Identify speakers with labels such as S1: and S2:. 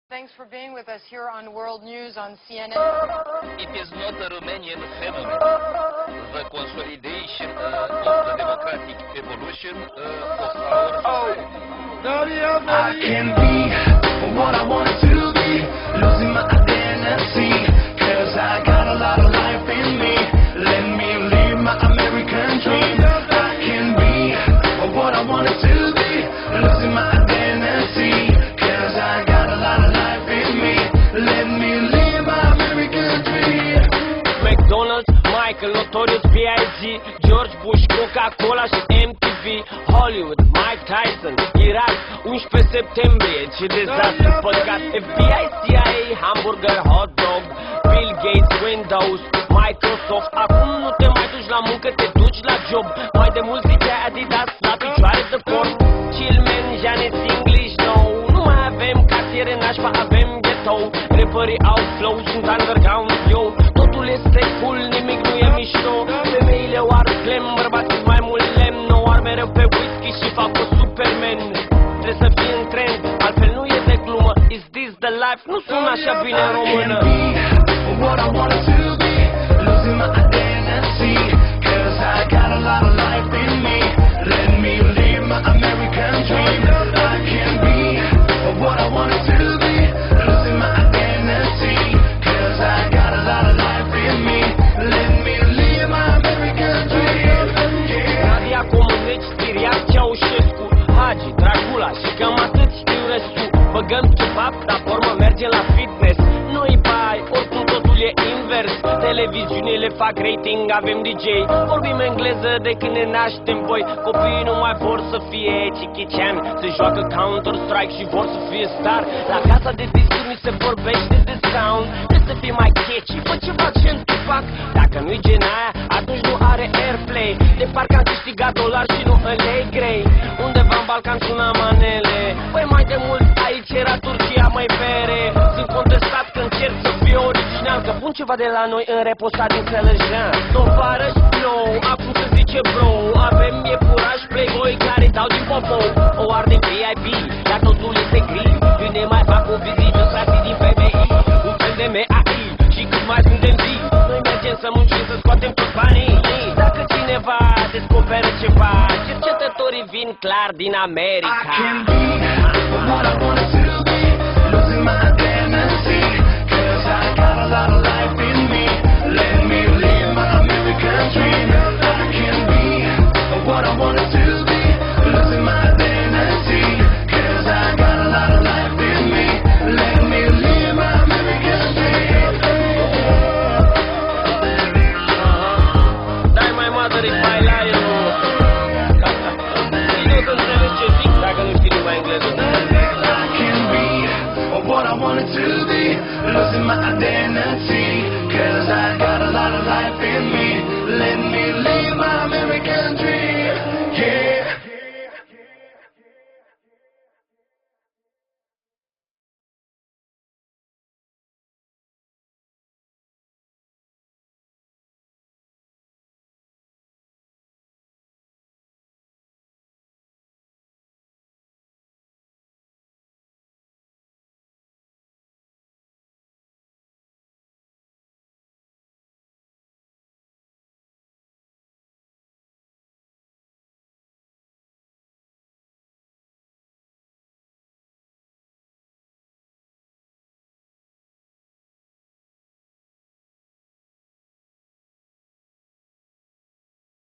S1: Thanks for being with us here on World News on CNN.
S2: It is not a Romanian phenomenon. The consolidation of the democratic evolution of our society.
S3: I can be what I wanted to be, losing my identity, cause I got a lot of life in me. Let me live my American dream. I can be what I wanted to be, losing my identity, cause I got a lot of life in me. Let me live my American dream.
S4: McDonald's, Michael, Notorious B.I.G., George Bush, Coca-Cola și MTV, Hollywood, Mike Tyson, Irak, 11 septembrie, ce dezastru, păcat, FBI, CIA, hamburger, hot dog, Bill Gates, Windows, Microsoft. Acum nu te mai duci la muncă, te duci la job. Mai de mult ziceai Adidas la picioare de corp. Chillman, Janet English, no. Nu mai avem cartiere nașpa, avem ghetto. Rapperii au flow, sunt underground, yo. Totul este cool, nimic nu e mișto. Femeile o arăt glam, bărbații mai mult lemn. Nu ar mereu pe whisky și fac o Superman. Trebuie să fii în trend, altfel nu e de glumă. Is this the life? Nu sună așa bine în română.
S3: What I wanted to be, losing my identity, cause I got a lot of life in me. Let me live my American dream. I can be what I wanted to be, losing my identity, cause I got a lot of life in me. Let me live my American dream.
S4: Nadia Comăneci, Siriac, Ceaușescu, Hagi, Dracula și cam atât știu restul. Băgăm kebab, dar formă merge la fitness. Noi bai, oricum totul e invers. Televiziunile fac rating, avem DJ. Vorbim engleză de când ne naștem voi. Copiii nu mai vor să fie Jackie Chan, se joacă Counter-Strike și vor să fie star. La casa de discuri mi se vorbește de sound. Trebuie să fie mai catchy, fă ceva ce tu fac. Dacă nu-i gen aia, atunci nu are airplay. De parcă am câștigat dolari și nu în lei grey. Undeva în Balcan sună manele. Păi mai de mult aici era Turcia, mai bere. Sunt contestat că încerc să fiu original, că pun ceva de la noi în reposat din Călăjan. Tovarăș flow, acum se zice bro. Avem iepuraș playboy care dau din popo. O ardem VIP, dar totul este gri. Când ne mai fac o vizită, frații din FMI, un fel de MAI. Și cât mai suntem zi, noi mergem să muncim, să scoatem tot banii. Dacă cineva descoperă ceva, cercetătorii vin clar din America.
S3: I can be what I wanted to be, losing my identity, cause I got a lot of life in me. Let me live my American dream. I can be what I wanted to be, losing my identity, cause I got a lot of life in me. Let me live my American dream.
S4: Dai mai mother if I lie, nu. Și nu să înțelegi ce zic dacă nu știi numai engleză.
S3: I can be what I wanted to be, losing my identity, cause I got a lot of life in me. Let me live